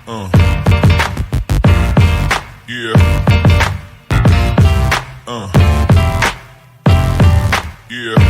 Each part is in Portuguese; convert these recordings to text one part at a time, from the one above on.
Uh. Yeah. Uh. Yeah.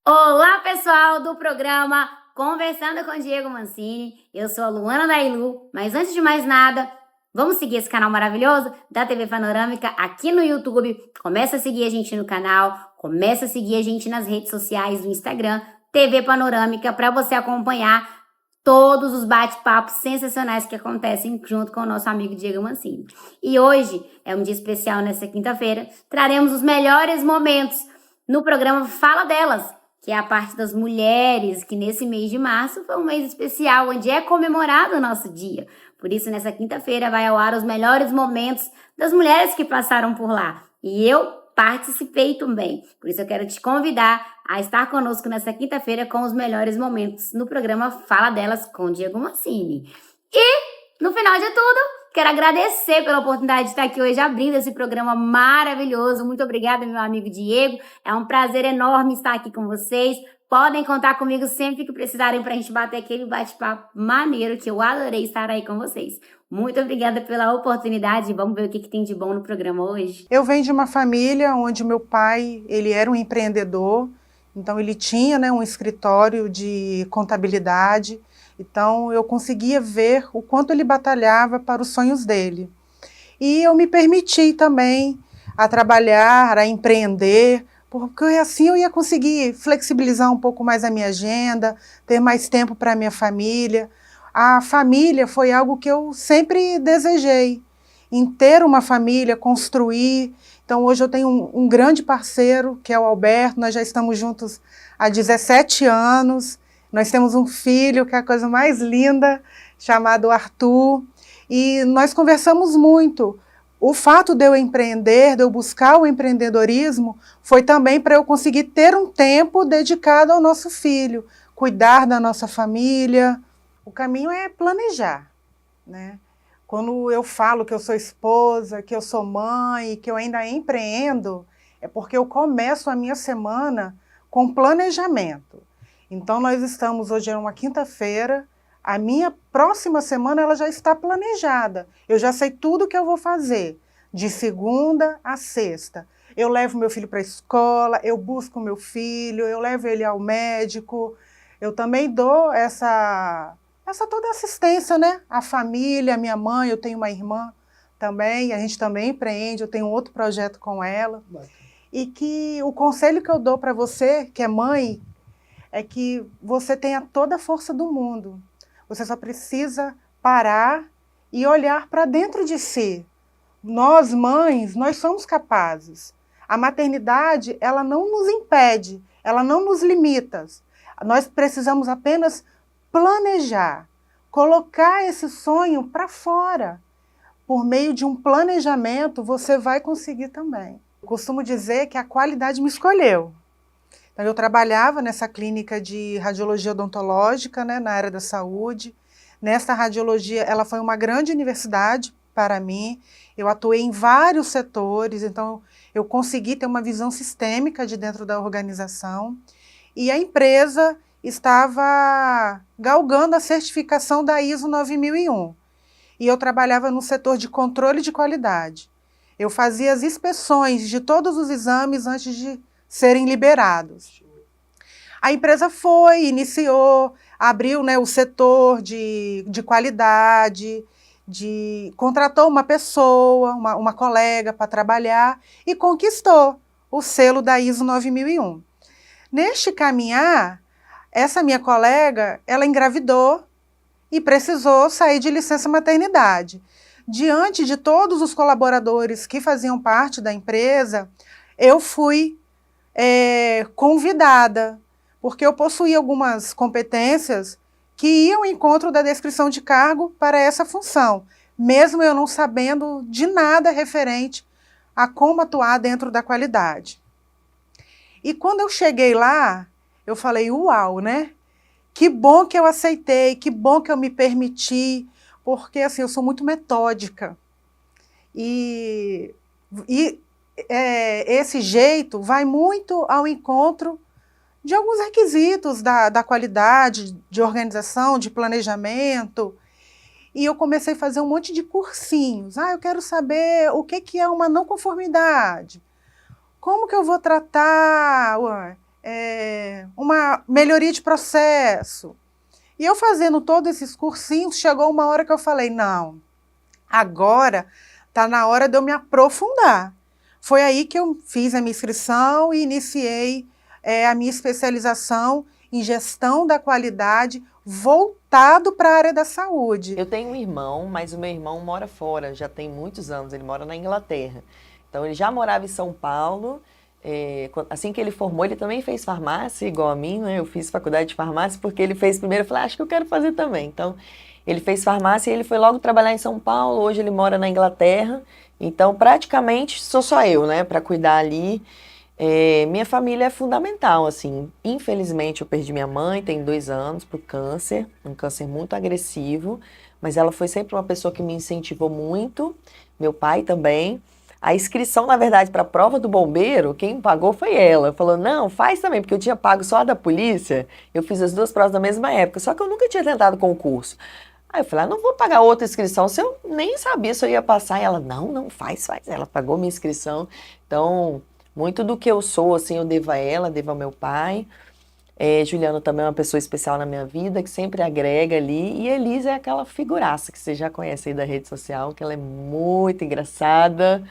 Olá, pessoal do programa Conversando com Diego Mancini. Eu sou a Luana Dailu, mas antes de mais nada, vamos seguir esse canal maravilhoso da TV Panorâmica aqui no YouTube. Começa a seguir a gente no canal, começa a seguir a gente nas redes sociais, no Instagram, TV Panorâmica, para você acompanhar todos os bate-papos sensacionais que acontecem junto com o nosso amigo Diego Mancini. E hoje é um dia especial, nessa quinta-feira, traremos os melhores momentos no programa Fala Delas, que é a parte das mulheres, que nesse mês de março foi um mês especial, onde é comemorado o nosso dia. Por isso, nessa quinta-feira, vai ao ar os melhores momentos das mulheres que passaram por lá. E eu participei também. Por isso, eu quero te convidar a estar conosco nessa quinta-feira com os melhores momentos no programa Fala Delas com Diego Mancini. E, no final de tudo, quero agradecer pela oportunidade de estar aqui hoje abrindo esse programa maravilhoso. Muito obrigada, meu amigo Diego. É um prazer enorme estar aqui com vocês. Podem contar comigo sempre que precisarem para a gente bater aquele bate-papo maneiro, que eu adorei estar aí com vocês. Muito obrigada pela oportunidade. Vamos ver o que tem de bom no programa hoje. Eu venho de uma família onde meu pai, ele era um empreendedor, então ele tinha, né, um escritório de contabilidade. Então, eu conseguia ver o quanto ele batalhava para os sonhos dele. E eu me permiti também a trabalhar, a empreender, porque assim eu ia conseguir flexibilizar um pouco mais a minha agenda, ter mais tempo para a minha família. A família foi algo que eu sempre desejei, em ter uma família, construir. Então, hoje eu tenho um grande parceiro, que é o Alberto, nós já estamos juntos há 17 anos. Nós temos um filho, que é a coisa mais linda, chamado Arthur, e nós conversamos muito. O fato de eu empreender, de eu buscar o empreendedorismo, foi também para eu conseguir ter um tempo dedicado ao nosso filho, cuidar da nossa família. O caminho é planejar, né? Quando eu falo que eu sou esposa, que eu sou mãe, que eu ainda empreendo, é porque eu começo a minha semana com planejamento. Então, nós estamos hoje é uma quinta-feira, a minha próxima semana ela já está planejada. Eu já sei tudo que eu vou fazer, de segunda a sexta. Eu levo meu filho para a escola, eu busco meu filho, eu levo ele ao médico. Eu também dou essa toda assistência, né? A família, a minha mãe, eu tenho uma irmã também, a gente também empreende, eu tenho outro projeto com ela. E que o conselho que eu dou para você, que é mãe, é que você tenha toda a força do mundo. Você só precisa parar e olhar para dentro de si. Nós, mães, nós somos capazes. A maternidade, ela não nos impede, ela não nos limita. Nós precisamos apenas planejar, colocar esse sonho para fora. Por meio de um planejamento, você vai conseguir também. Eu costumo dizer que a qualidade me escolheu. Então, eu trabalhava nessa clínica de radiologia odontológica, né, na área da saúde. Nessa radiologia, ela foi uma grande universidade para mim. Eu atuei em vários setores, então eu consegui ter uma visão sistêmica de dentro da organização. E a empresa estava galgando a certificação da ISO 9001. E eu trabalhava no setor de controle de qualidade. Eu fazia as inspeções de todos os exames antes de serem liberados. A empresa iniciou, abriu, né, o setor de qualidade, contratou uma pessoa, uma colega para trabalhar e conquistou o selo da ISO 9001. Neste caminhar, essa minha colega, ela engravidou e precisou sair de licença maternidade. Diante de todos os colaboradores que faziam parte da empresa, eu fui convidada, porque eu possuía algumas competências que iam ao encontro da descrição de cargo para essa função, mesmo eu não sabendo de nada referente a como atuar dentro da qualidade. E quando eu cheguei lá, eu falei, uau, né? Que bom que eu aceitei, que bom que eu me permiti, porque assim, eu sou muito metódica. Esse jeito vai muito ao encontro de alguns requisitos da qualidade, de organização, de planejamento. E eu comecei a fazer um monte de cursinhos. Eu quero saber o que é uma não conformidade. Como que eu vou tratar uma melhoria de processo? E eu fazendo todos esses cursinhos, chegou uma hora que eu falei, não, agora está na hora de eu me aprofundar. Foi aí que eu fiz a minha inscrição e iniciei a minha especialização em gestão da qualidade voltado para a área da saúde. Eu tenho um irmão, mas o meu irmão mora fora, já tem muitos anos, ele mora na Inglaterra. Então ele já morava em São Paulo, assim que ele formou, ele também fez farmácia, igual a mim, né? Eu fiz faculdade de farmácia, porque ele fez primeiro, eu falei, acho que eu quero fazer também. Então ele fez farmácia e ele foi logo trabalhar em São Paulo, hoje ele mora na Inglaterra, então praticamente sou só eu, né, para cuidar ali. Minha família é fundamental, assim. Infelizmente, eu perdi minha mãe, tem 2 anos, por câncer, um câncer muito agressivo, mas ela foi sempre uma pessoa que me incentivou muito, meu pai também. A inscrição, na verdade, para a prova do bombeiro, quem pagou foi ela. Falou, não, faz também, porque eu tinha pago só a da polícia, eu fiz as 2 provas na mesma época, só que eu nunca tinha tentado concurso. Aí eu falei, não vou pagar outra inscrição, se eu nem sabia se eu ia passar. E ela, não, faz. Ela pagou minha inscrição, então... Muito do que eu sou, assim, eu devo a ela, devo ao meu pai. Juliano também é uma pessoa especial na minha vida, que sempre agrega ali. E Elisa é aquela figuraça que você já conhece aí da rede social, que ela é muito engraçada,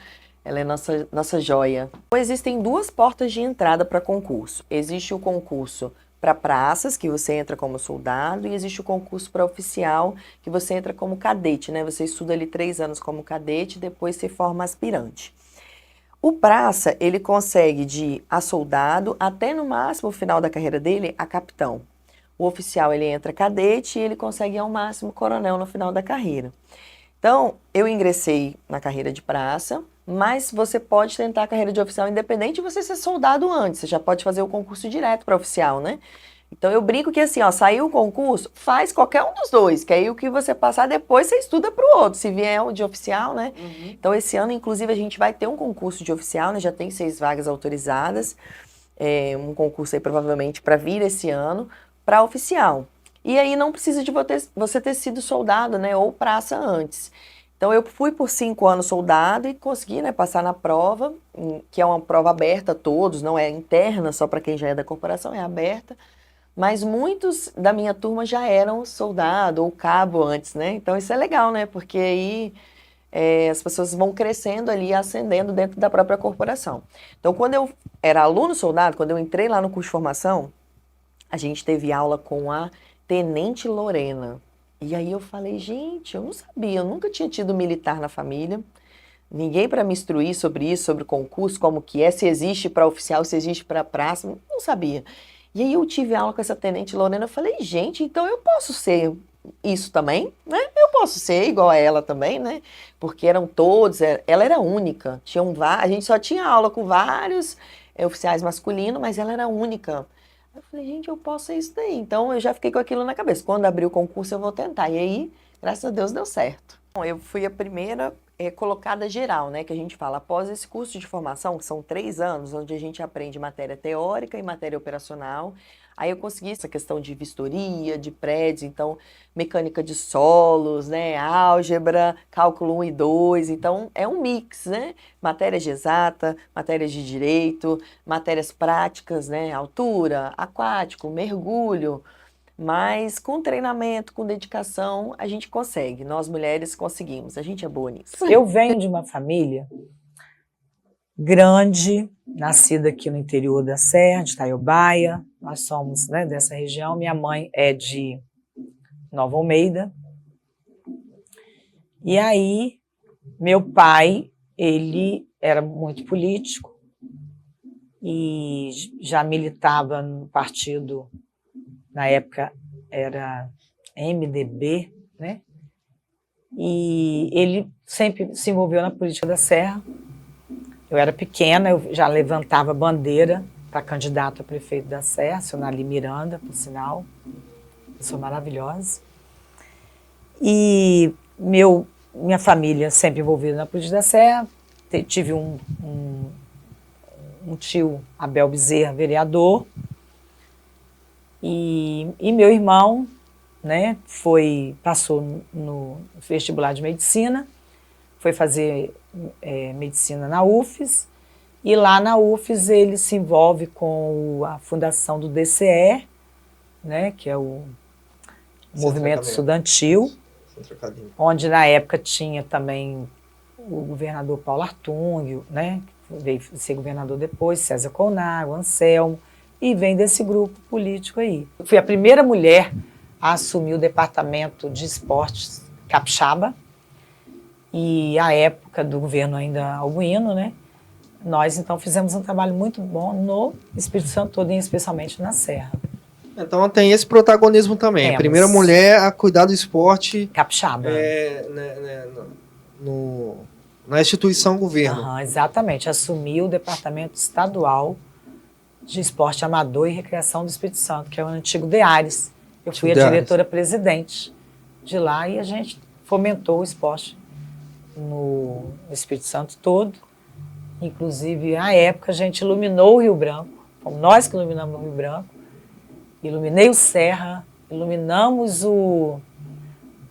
ela é nossa joia. Então, existem 2 portas de entrada para concurso. Existe o concurso para praças, que você entra como soldado, e existe o concurso para oficial, que você entra como cadete, né? Você estuda ali 3 anos como cadete, depois se forma aspirante. O praça, ele consegue de ir a soldado até no máximo o final da carreira dele a capitão. O oficial, ele entra cadete e ele consegue ir ao máximo coronel no final da carreira. Então, eu ingressei na carreira de praça, mas você pode tentar a carreira de oficial independente de você ser soldado antes. Você já pode fazer o concurso direto para oficial, né? Então eu brinco que assim, ó, saiu o concurso, faz qualquer um dos 2, que aí o que você passar depois você estuda para o outro, se vier o de oficial, né? Uhum. Então esse ano, inclusive, a gente vai ter um concurso de oficial, né? Já tem 6 vagas autorizadas, um concurso aí provavelmente para vir esse ano, para oficial. E aí não precisa de você ter sido soldado, né? Ou praça antes. Então eu fui por 5 anos soldado e consegui, né, passar na prova, que é uma prova aberta a todos, não é interna só para quem já é da corporação, é aberta. Mas muitos da minha turma já eram soldado ou cabo antes, né? Então isso é legal, né? Porque aí as pessoas vão crescendo ali, ascendendo dentro da própria corporação. Então quando eu era aluno soldado, quando eu entrei lá no curso de formação, a gente teve aula com a Tenente Lorena. E aí eu falei, gente, eu não sabia, eu nunca tinha tido militar na família. Ninguém para me instruir sobre isso, sobre concurso, como que é, se existe para oficial, se existe para praça, não sabia. E aí eu tive aula com essa Tenente Lorena, eu falei, gente, então eu posso ser isso também, né? Eu posso ser igual a ela também, né? Porque eram todos, ela era única, a gente só tinha aula com vários oficiais masculinos, mas ela era única. Eu falei, gente, eu posso ser isso daí. Então eu já fiquei com aquilo na cabeça, quando abrir o concurso eu vou tentar. E aí, graças a Deus, deu certo. Bom, eu fui a primeira colocada geral, né, que a gente fala, após esse curso de formação, que são 3 anos, onde a gente aprende matéria teórica e matéria operacional, aí eu consegui essa questão de vistoria, de prédios, então, mecânica de solos, né, álgebra, cálculo 1 e 2, então é um mix, né, matérias de exata, matérias de direito, matérias práticas, né, altura, aquático, mergulho, mas com treinamento, com dedicação, a gente consegue. Nós mulheres conseguimos. A gente é boa nisso. Eu venho de uma família grande, nascida aqui no interior da Serra, de Itaiobaia. Nós somos, né, dessa região. Minha mãe é de Nova Almeida. E aí, meu pai, ele era muito político e já militava no partido. Na época era MDB, né? E ele sempre se envolveu na política da Serra. Eu era pequena, eu já levantava bandeira para candidato a prefeito da Serra, Sonali Miranda, por sinal, pessoa maravilhosa. E minha família sempre envolvida na política da Serra. Tive um tio, Abel Bezerra, vereador. E meu irmão, né, passou no vestibular de medicina, foi fazer medicina na UFES, e lá na UFES ele se envolve com a fundação do DCE, né, que é o Movimento Estudantil, onde na época tinha também o governador Paulo Artung, né, veio ser governador depois, César Colnago, Anselmo, e vem desse grupo político aí. Eu fui a primeira mulher a assumir o departamento de esportes capixaba, e a época do governo ainda Albuino, né, nós então fizemos um trabalho muito bom no Espírito Santo todo, e especialmente na Serra. Então tem esse protagonismo também. Temos. A primeira mulher a cuidar do esporte capixaba. Na instituição governo. Exatamente, assumiu o Departamento Estadual de Esporte Amador e Recreação do Espírito Santo, que é o antigo DEARES. Eu fui a diretora-presidente de lá e a gente fomentou o esporte no Espírito Santo todo. Inclusive, à época, a gente iluminou o Rio Branco, fomos nós que iluminamos o Rio Branco, iluminei o Serra, iluminamos o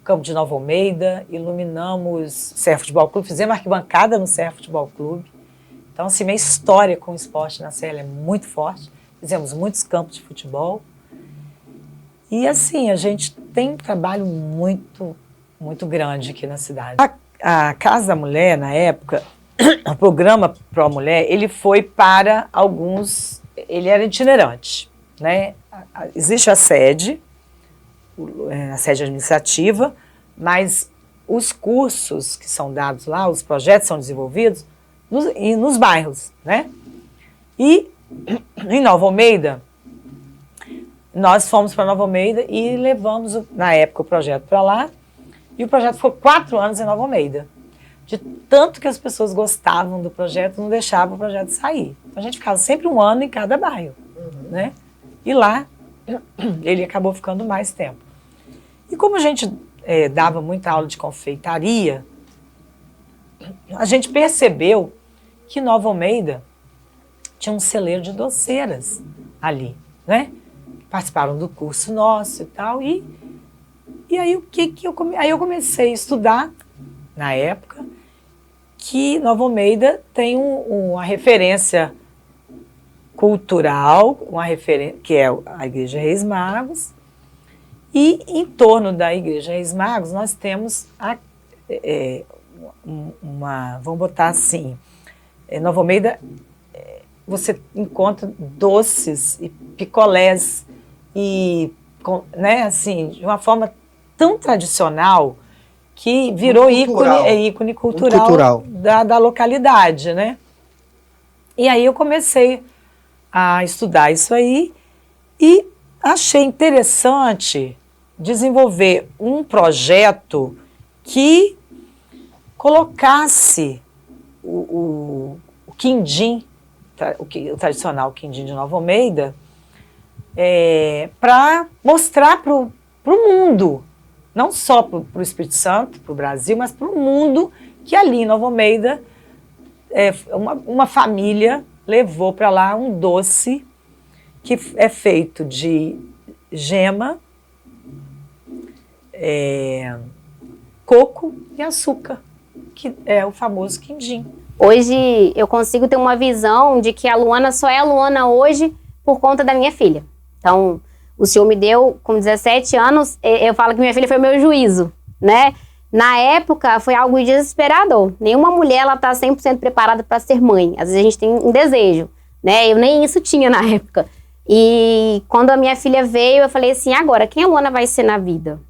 Campo de Nova Almeida, iluminamos o Serra Futebol Clube, fizemos arquibancada no Serra Futebol Clube. Então, assim, minha história com o esporte na Serra é muito forte. Fizemos muitos campos de futebol. E, assim, a gente tem um trabalho muito, muito grande aqui na cidade. A Casa da Mulher, na época, o programa Pro Mulher, ele foi para alguns... Ele era itinerante, né? Existe a sede administrativa, mas os cursos que são dados lá, os projetos são desenvolvidos nos bairros, né? E em Nova Almeida, nós fomos para Nova Almeida e levamos, na época, o projeto para lá, e o projeto ficou 4 anos em Nova Almeida. De tanto que as pessoas gostavam do projeto, não deixavam o projeto sair. Então, a gente ficava sempre 1 ano em cada bairro, né? E lá, ele acabou ficando mais tempo. E como a gente dava muita aula de confeitaria, a gente percebeu que Nova Almeida tinha um celeiro de doceiras ali, né? Participaram do curso nosso e tal. E aí, eu comecei a estudar, na época, que Nova Almeida tem uma referência cultural, que é a Igreja Reis Magos, e em torno da Igreja Reis Magos nós temos vamos botar assim, Nova Almeida, você encontra doces e picolés, e, né, assim, de uma forma tão tradicional que virou ícone cultural da localidade, né? E aí eu comecei a estudar isso aí e achei interessante desenvolver um projeto que colocasse o quindim, o tradicional quindim de Nova Almeida, para mostrar para o mundo, não só para o Espírito Santo, para o Brasil, mas para o mundo, que ali em Nova Almeida, uma família levou para lá um doce que é feito de gema, coco e açúcar, que é o famoso quindim. Hoje eu consigo ter uma visão de que a Luana só é a Luana hoje por conta da minha filha. Então, o senhor me deu com 17 anos, eu falo que minha filha foi o meu juízo, né? Na época, foi algo desesperador. Nenhuma mulher está 100% preparada para ser mãe. Às vezes a gente tem um desejo, né? Eu nem isso tinha na época. E quando a minha filha veio, eu falei assim, agora, quem a Luana vai ser na vida?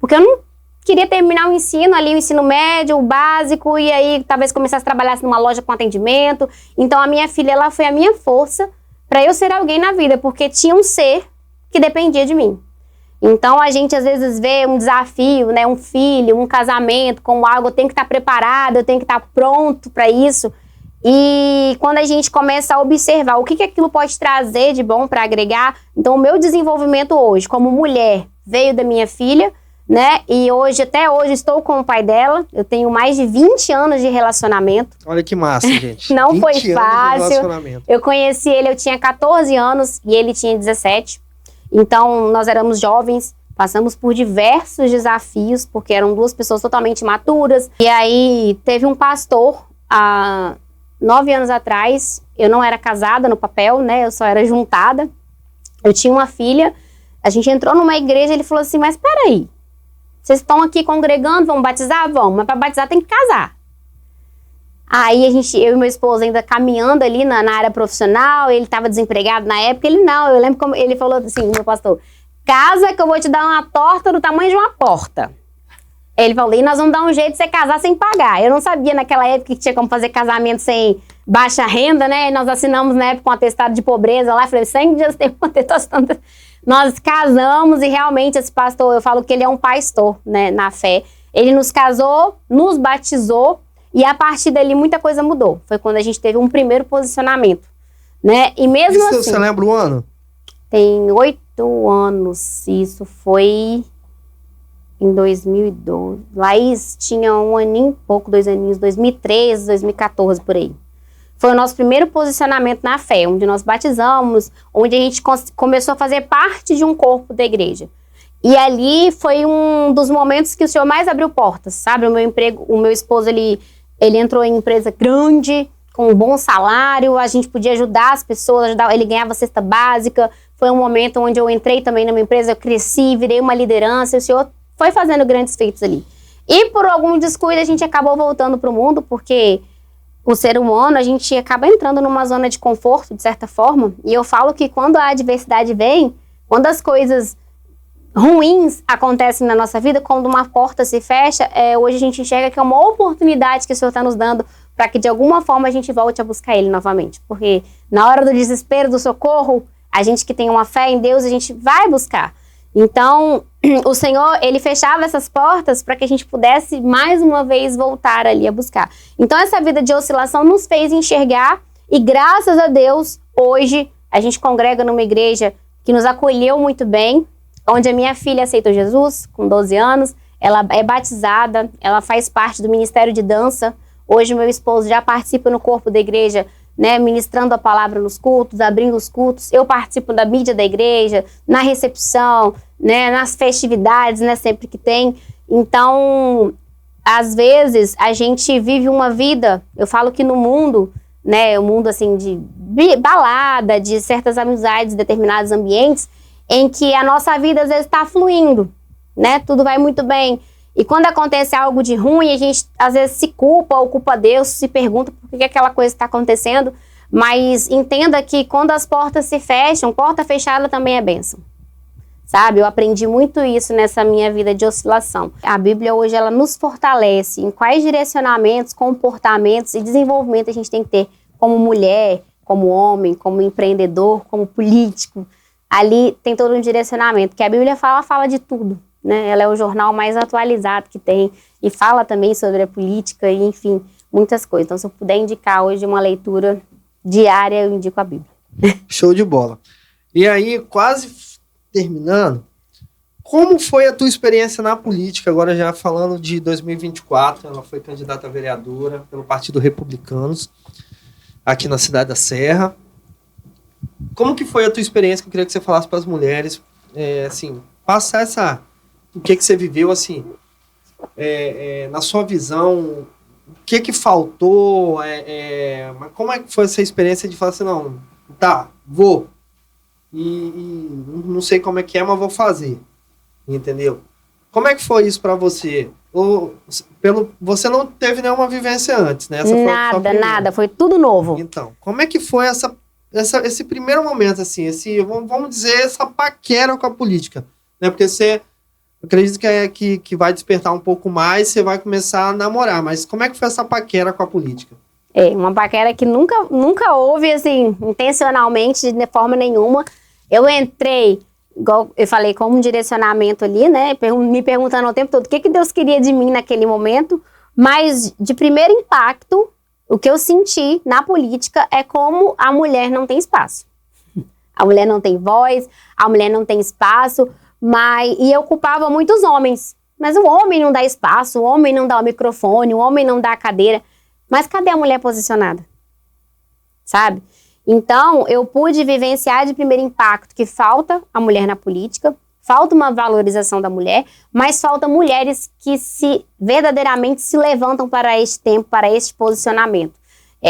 Porque eu não queria terminar o ensino ali, o ensino médio, o básico, e aí talvez começasse a trabalhar numa loja com atendimento. Então a minha filha, ela foi a minha força para eu ser alguém na vida, porque tinha um ser que dependia de mim. Então a gente às vezes vê um desafio, né, um filho, um casamento, como algo, eu tenho que estar preparado, eu tenho que estar pronto para isso. E quando a gente começa a observar o que aquilo pode trazer de bom para agregar, então o meu desenvolvimento hoje como mulher veio da minha filha, né? E hoje, até hoje, estou com o pai dela. Eu tenho mais de 20 anos de relacionamento. Olha que massa, gente. Não foi fácil. Eu conheci ele, eu tinha 14 anos e ele tinha 17. Então, nós éramos jovens, passamos por diversos desafios, porque eram 2 pessoas totalmente imaturas. E aí, teve um pastor, há 9 anos atrás, eu não era casada no papel, né? Eu só era juntada. Eu tinha uma filha, a gente entrou numa igreja, ele falou assim, mas peraí, vocês estão aqui congregando, vamos batizar? Vamos, mas para batizar tem que casar. Aí eu e meu esposo ainda caminhando ali na área profissional, ele estava desempregado na época, eu lembro como ele falou assim, meu pastor, casa que eu vou te dar uma torta do tamanho de uma porta. Ele falou, e nós vamos dar um jeito de você casar sem pagar. Eu não sabia naquela época que tinha como fazer casamento sem baixa renda, né? E nós assinamos na época um atestado de pobreza lá, falei, 100 dias tem um atestado. Nós casamos e realmente esse pastor, eu falo que ele é um pastor, né, na fé. Ele nos casou, nos batizou e a partir dali muita coisa mudou. Foi quando a gente teve um primeiro posicionamento, né? E mesmo Isso, assim... você lembra o ano? Tem 8 anos, isso foi em 2012. Laís tinha 1 aninho, pouco, 2 aninhos, 2013, 2014, por aí. Foi o nosso primeiro posicionamento na fé, onde nós batizamos, onde a gente começou a fazer parte de um corpo da igreja. E ali foi um dos momentos que o Senhor mais abriu portas, sabe? O meu esposo, ele entrou em empresa grande, com um bom salário, a gente podia ajudar as pessoas, ele ganhava cesta básica. Foi um momento onde eu entrei também numa empresa, eu cresci, virei uma liderança, e o Senhor foi fazendo grandes feitos ali. E por algum descuido a gente acabou voltando para o mundo, porque o ser humano, a gente acaba entrando numa zona de conforto, de certa forma. E eu falo que quando a adversidade vem, quando as coisas ruins acontecem na nossa vida, quando uma porta se fecha, hoje a gente enxerga que é uma oportunidade que o Senhor está nos dando para que de alguma forma a gente volte a buscar Ele novamente. Porque na hora do desespero, do socorro, a gente que tem uma fé em Deus, a gente vai buscar. Então, o Senhor, Ele fechava essas portas para que a gente pudesse, mais uma vez, voltar ali a buscar. Então, essa vida de oscilação nos fez enxergar e, graças a Deus, hoje, a gente congrega numa igreja que nos acolheu muito bem, onde a minha filha aceitou Jesus, com 12 anos, ela é batizada, ela faz parte do Ministério de Dança. Hoje, meu esposo já participa no corpo da igreja, né, ministrando a palavra nos cultos, abrindo os cultos. Eu participo da mídia da igreja, na recepção, né, nas festividades, né, sempre que tem. Então, às vezes, a gente vive uma vida, eu falo que no mundo, né, o mundo assim de balada, de certas amizades, determinados ambientes, em que a nossa vida às vezes está fluindo, né, tudo vai muito bem. E quando acontece algo de ruim, a gente às vezes se culpa ou culpa Deus, se pergunta por que aquela coisa está acontecendo, mas entenda que quando as portas se fecham, porta fechada também é bênção. Sabe, eu aprendi muito isso nessa minha vida de oscilação. A Bíblia hoje, ela nos fortalece em quais direcionamentos, comportamentos e desenvolvimento a gente tem que ter como mulher, como homem, como empreendedor, como político. Ali tem todo um direcionamento, que a Bíblia fala de tudo. Né? Ela é o jornal mais atualizado que tem e fala também sobre a política e, enfim, muitas coisas. Então, se eu puder indicar hoje uma leitura diária, eu indico a Bíblia. Show de bola. E aí, quase terminando, como foi a tua experiência na política? Agora já falando de 2024, ela foi candidata a vereadora pelo Partido Republicanos, aqui na cidade da Serra. Como que foi a tua experiência, que eu queria que você falasse para as mulheres, assim, passar essa... O que você viveu, assim, na sua visão, o que faltou, mas como é que foi essa experiência de falar assim, não, tá, vou, e não sei como é que é, mas vou fazer, entendeu? Como é que foi isso pra você? Você não teve nenhuma vivência antes, né? Essa foi nada, foi tudo novo. Então, como é que foi esse primeiro momento, assim, vamos dizer, essa paquera com a política, né? Porque você... Eu acredito que vai despertar um pouco mais, você vai começar a namorar. Mas como é que foi essa paquera com a política? Uma paquera que nunca houve, assim, intencionalmente, de forma nenhuma. Eu entrei, igual eu falei, com um direcionamento ali, né? Me perguntando o tempo todo o que Deus queria de mim naquele momento. Mas, de primeiro impacto, o que eu senti na política é como a mulher não tem espaço. A mulher não tem voz, a mulher não tem espaço... E eu culpava muitos homens. Mas o homem não dá espaço, o homem não dá o microfone, o homem não dá a cadeira. Mas cadê a mulher posicionada? Sabe? Então, eu pude vivenciar de primeiro impacto que falta a mulher na política, falta uma valorização da mulher, mas falta mulheres que verdadeiramente se levantam para este tempo, para este posicionamento.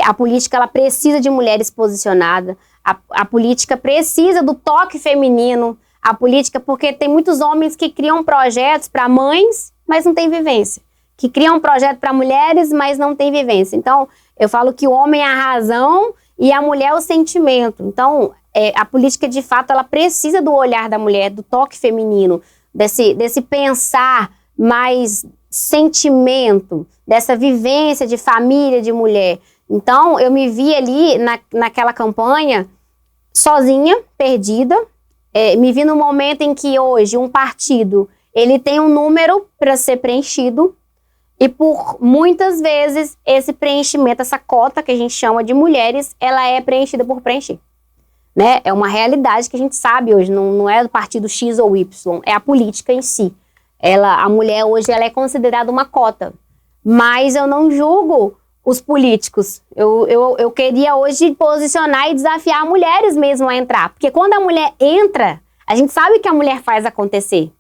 A política ela precisa de mulheres posicionadas, a política precisa do toque feminino, a política porque tem muitos homens que criam projetos para mães, mas não tem vivência, que criam um projeto para mulheres, mas não tem vivência. Então, eu falo que o homem é a razão e a mulher é o sentimento. Então, a política, de fato, ela precisa do olhar da mulher, do toque feminino, desse pensar mais sentimento, dessa vivência de família, de mulher. Então, eu me vi ali naquela campanha sozinha, perdida. Me vi no momento em que hoje um partido ele tem um número para ser preenchido e por muitas vezes esse preenchimento, essa cota que a gente chama de mulheres, ela é preenchida por preencher. Né? É uma realidade que a gente sabe hoje, não é do partido X ou Y, é a política em si. A mulher hoje ela é considerada uma cota, mas eu não julgo os políticos. Eu queria hoje posicionar e desafiar mulheres mesmo a entrar, porque quando a mulher entra, a gente sabe que a mulher faz acontecer.